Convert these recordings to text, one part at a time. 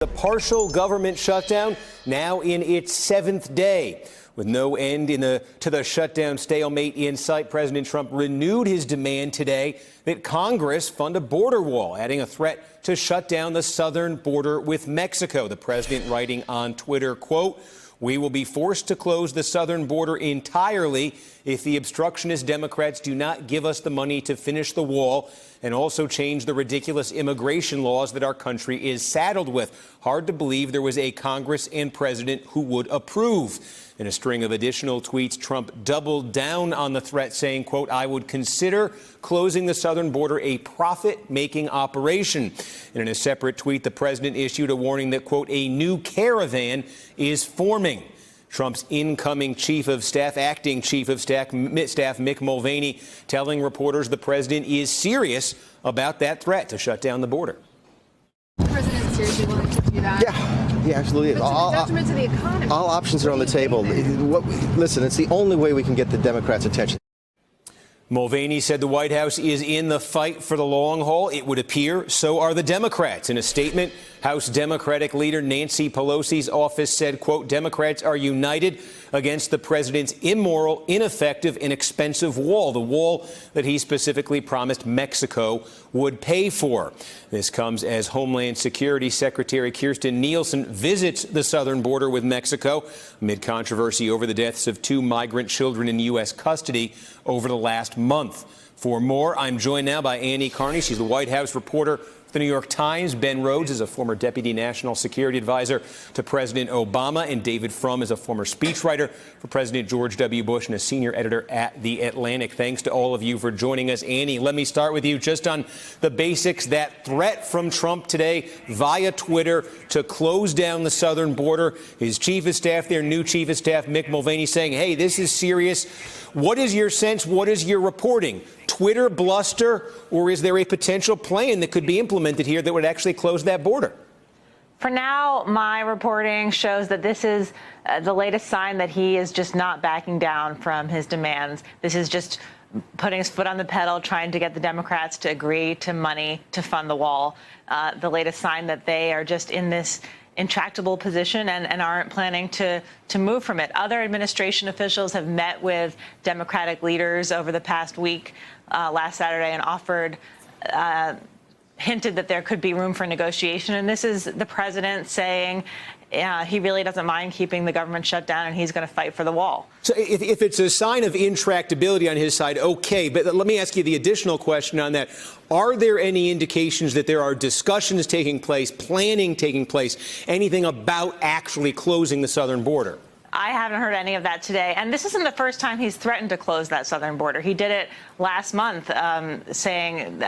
The partial government shutdown now in its 7th day. With no end to the shutdown stalemate in sight, President Trump renewed his demand today that Congress fund a border wall, adding a threat to shut down the southern border with Mexico. The president writing on Twitter, quote, "We will be forced to close the southern border entirely if the obstructionist Democrats do not give us the money to finish the wall and also change the ridiculous immigration laws that our country is saddled with." Hard to believe there was a Congress and president who would approve. In a string of additional tweets, Trump doubled down on the threat, saying, quote, "I would consider closing the southern border a profit-making operation." And in a separate tweet, the president issued a warning that, quote, "a new caravan is forming." Trump's incoming acting chief of staff, Mick Mulvaney, telling reporters the president is serious about that threat to shut down the border. The president seriously willing to do that? Yeah, he absolutely is. But to the detriment to the economy. All options are on the table. Listen, it's the only way we can get the Democrats' attention. Mulvaney said the White House is in the fight for the long haul. It would appear so are the Democrats. In a statement, House Democratic leader Nancy Pelosi's office said, quote, "Democrats are united against the president's immoral, ineffective, and expensive wall," the wall that he specifically promised Mexico would pay for. This comes as Homeland Security Secretary Kirstjen Nielsen visits the southern border with Mexico amid controversy over the deaths of 2 migrant children in U.S. custody over the last month. For more, I'm joined now by Annie Carney. She's the White House reporter for the New York Times. Ben Rhodes is a former deputy national security advisor to President Obama, and David Frum is a former speechwriter for President George W. Bush and a senior editor at The Atlantic. Thanks to all of you for joining us. Annie, let me start with you just on the basics. That threat from Trump today via Twitter to close down the southern border. His chief of staff, their new chief of staff, Mick Mulvaney, saying, hey, this is serious. What is your sense? What is your reporting? Twitter bluster, or is there a potential plan that could be implemented here that would actually close that border? For now, my reporting shows that this is the latest sign that he is just not backing down from his demands. This is just putting his foot on the pedal, trying to get the Democrats to agree to money to fund the wall. The latest sign that they are just in this intractable position and aren't planning to move from it. Other administration officials have met with Democratic leaders over the past week, last Saturday, and offered, hinted that there could be room for negotiation. And this is the president saying he really doesn't mind keeping the government shut down, and he's going to fight for the wall. So if it's a sign of intractability on his side, okay. But let me ask you the additional question on that. Are there any indications that there are discussions taking place, planning taking place, anything about actually closing the southern border? I haven't heard any of that today. And this isn't the first time he's threatened to close that southern border. He did it last month, threatening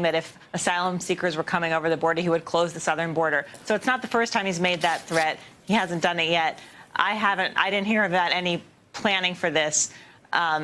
that if asylum seekers were coming over the border, he would close the southern border. So it's not the first time he's made that threat. He hasn't done it yet. I didn't hear about any planning for this.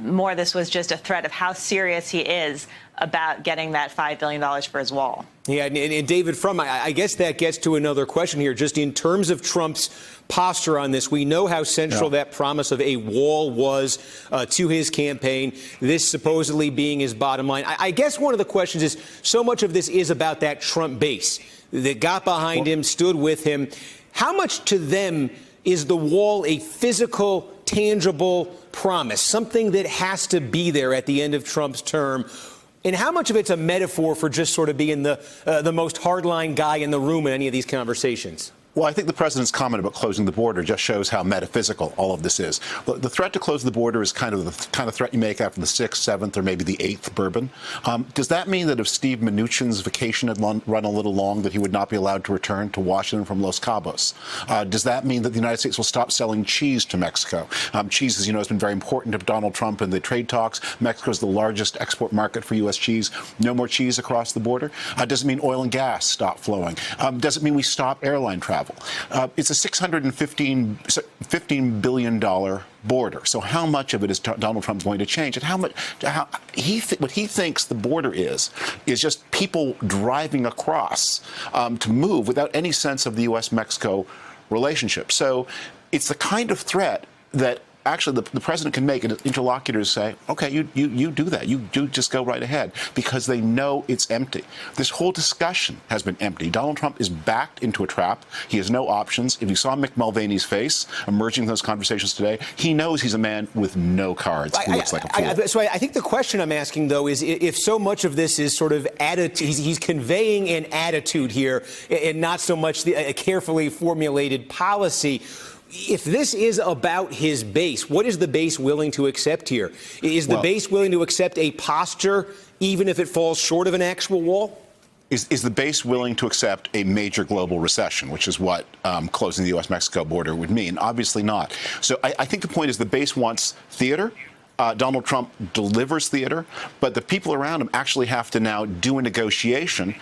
More, this was just a threat of how serious he is about getting that $5 billion for his wall. Yeah, and David Frum, I guess that gets to another question here. Just in terms of Trump's posture on this, we know how central that promise of a wall was to his campaign, this supposedly being his bottom line. I guess one of the questions is, so much of this is about that Trump base that got behind him, stood with him. How much to them is the wall a physical, tangible promise, something that has to be there at the end of Trump's term? And how much of it's a metaphor for just sort of being the most hardline guy in the room in any of these conversations? Well, I think the president's comment about closing the border just shows how metaphysical all of this is. The threat to close the border is kind of the kind of threat you make after the 6th, 7th, or maybe the 8th bourbon. Does that mean that if Steve Mnuchin's vacation had run a little long, that he would not be allowed to return to Washington from Los Cabos? Does that mean that the United States will stop selling cheese to Mexico? Cheese, as you know, has been very important to Donald Trump in the trade talks. Mexico is the largest export market for U.S. cheese. No more cheese across the border. Does it mean oil and gas stop flowing? Does it mean we stop airline travel? It's a $15 billion border. So how much of it is Donald Trump going to change? And what he thinks the border is just people driving across to move without any sense of the U.S.-Mexico relationship. So it's the kind of threat that actually the president can make interlocutors say, okay, you do that. You do just go right ahead, because they know it's empty. This whole discussion has been empty. Donald Trump is backed into a trap. He has no options. If you saw Mick Mulvaney's face emerging in those conversations today, he knows he's a man with no cards who looks like a fool. So I think the question I'm asking, though, is if so much of this is sort of attitude, he's conveying an attitude here and not so much a carefully formulated policy. If this is about his base, what is the base willing to accept here? Is the base willing to accept a posture, even if it falls short of an actual wall? Is the base willing to accept a major global recession, which is what closing the U.S.-Mexico border would mean? Obviously not. So I think the point is the base wants theater. Donald Trump delivers theater, but the people around him actually have to now do a negotiation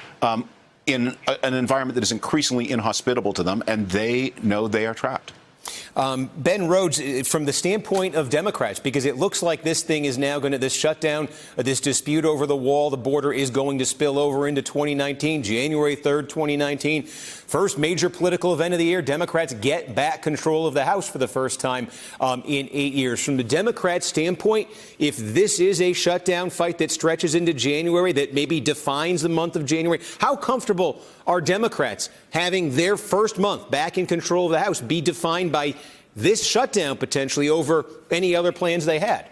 in an environment that is increasingly inhospitable to them, and they know they are trapped. Ben Rhodes, from the standpoint of Democrats, because it looks like this thing is now going to, this shutdown, this dispute over the wall, the border is going to spill over into 2019, January 3rd, 2019. First major political event of the year. Democrats get back control of the House for the first time in 8 years. From the Democrats' standpoint, if this is a shutdown fight that stretches into January, that maybe defines the month of January, how comfortable are Democrats having their first month back in control of the House be defined by this shutdown potentially over any other plans they had?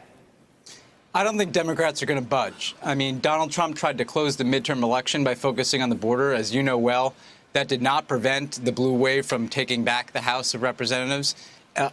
I don't think Democrats are going to budge. I mean, Donald Trump tried to close the midterm election by focusing on the border, as you know well. That did not prevent the blue wave from taking back the House of Representatives.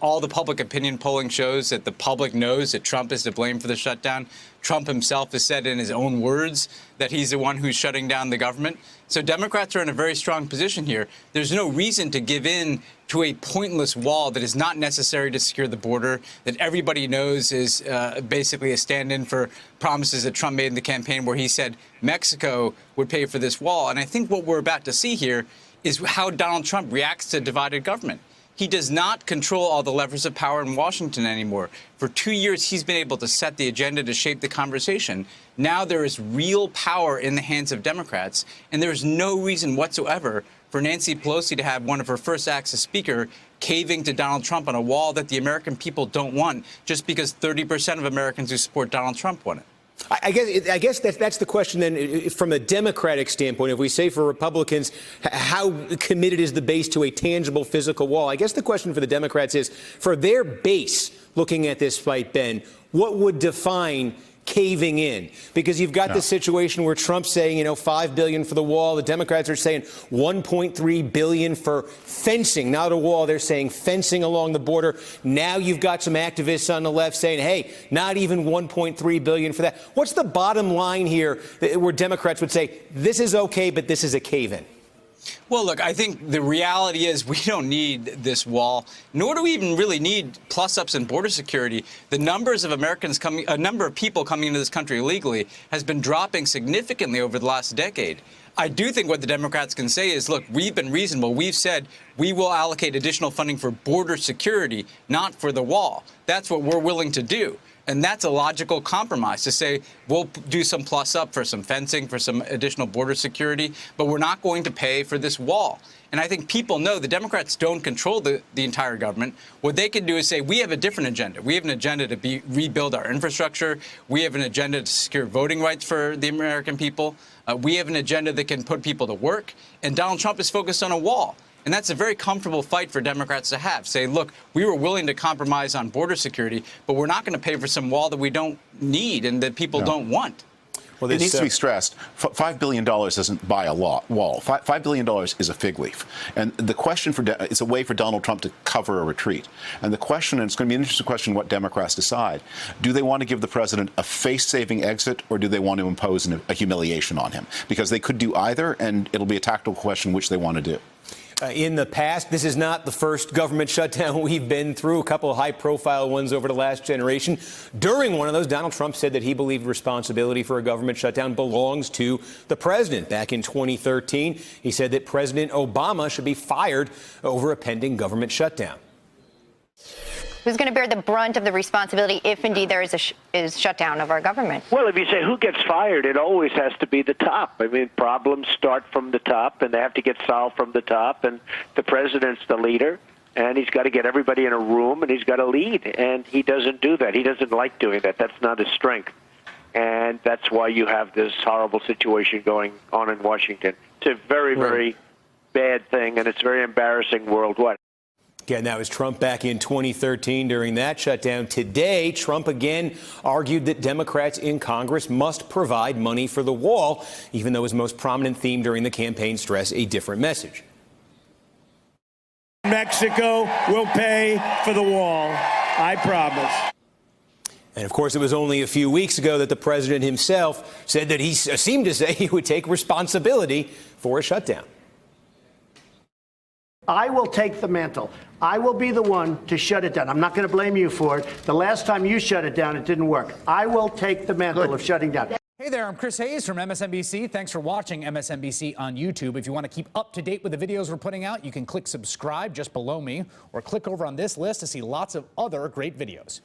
All the public opinion polling shows that the public knows that Trump is to blame for the shutdown. Trump himself has said in his own words that he's the one who's shutting down the government. So Democrats are in a very strong position here. There's no reason to give in to a pointless wall that is not necessary to secure the border, that everybody knows is basically a stand-in for promises that Trump made in the campaign where he said Mexico would pay for this wall. And I think what we're about to see here is how Donald Trump reacts to divided government. He does not control all the levers of power in Washington anymore. For 2 years, he's been able to set the agenda to shape the conversation. Now there is real power in the hands of Democrats, and there is no reason whatsoever for Nancy Pelosi to have one of her first acts as Speaker caving to Donald Trump on a wall that the American people don't want, just because 30% of Americans who support Donald Trump want it. I guess that's the question then from a Democratic standpoint. If we say for Republicans, how committed is the base to a tangible physical wall? I guess the question for the Democrats is, for their base looking at this fight, Ben, what would define caving in? Because you've got this situation where Trump's saying, $5 billion for the wall. The Democrats are saying $1.3 billion for fencing, not a wall. They're saying fencing along the border. Now you've got some activists on the left saying, hey, not even $1.3 billion for that. What's the bottom line here where Democrats would say this is okay, but this is a cave-in? Well, look, I think the reality is we don't need this wall, nor do we even really need plus-ups in border security. The numbers of number of people coming into this country illegally has been dropping significantly over the last decade. I do think what the Democrats can say is, look, we've been reasonable. We've said we will allocate additional funding for border security, not for the wall. That's what we're willing to do. And that's a logical compromise to say we'll do some plus up for some fencing, for some additional border security, but we're not going to pay for this wall. And I think people know the Democrats don't control the entire government. What they can do is say, we have a different agenda. We have an agenda to rebuild our infrastructure. We have an agenda to secure voting rights for the American people. We have an agenda that can put people to work. And Donald Trump is focused on a wall. And that's a very comfortable fight for Democrats to have. Say, look, we were willing to compromise on border security, but we're not going to pay for some wall that we don't need and that people don't want. Well, it needs to be stressed. $5 billion doesn't buy a wall. $5 billion is a fig leaf. And the question it's a way for Donald Trump to cover a retreat. And the question, and it's going to be an interesting question what Democrats decide, do they want to give the president a face-saving exit, or do they want to impose a humiliation on him? Because they could do either, and it'll be a tactical question which they want to do. In the past, this is not the first government shutdown we've been through, a couple of high-profile ones over the last generation. During one of those, Donald Trump said that he believed responsibility for a government shutdown belongs to the president. Back in 2013, he said that President Obama should be fired over a pending government shutdown. Who's going to bear the brunt of the responsibility if indeed there is a shutdown of our government? Well, if you say who gets fired, it always has to be the top. I mean, problems start from the top, and they have to get solved from the top, and the president's the leader. and he's got to get everybody in a room, and he's got to lead. And he doesn't do that. He doesn't like doing that. That's not his strength. And that's why you have this horrible situation going on in Washington. It's a very, very bad thing, and it's very embarrassing worldwide. Again, that was Trump back in 2013 during that shutdown. Today, Trump again argued that Democrats in Congress must provide money for the wall, even though his most prominent theme during the campaign stressed a different message. Mexico will pay for the wall. I promise. And of course, it was only a few weeks ago that the president himself said that he seemed to say he would take responsibility for a shutdown. I will take the mantle. I will be the one to shut it down. I'm not going to blame you for it. The last time you shut it down, it didn't work. I will take the mantle of shutting down. Hey there, I'm Chris Hayes from MSNBC. Thanks for watching MSNBC on YouTube. If you want to keep up to date with the videos we're putting out, you can click subscribe just below me or click over on this list to see lots of other great videos.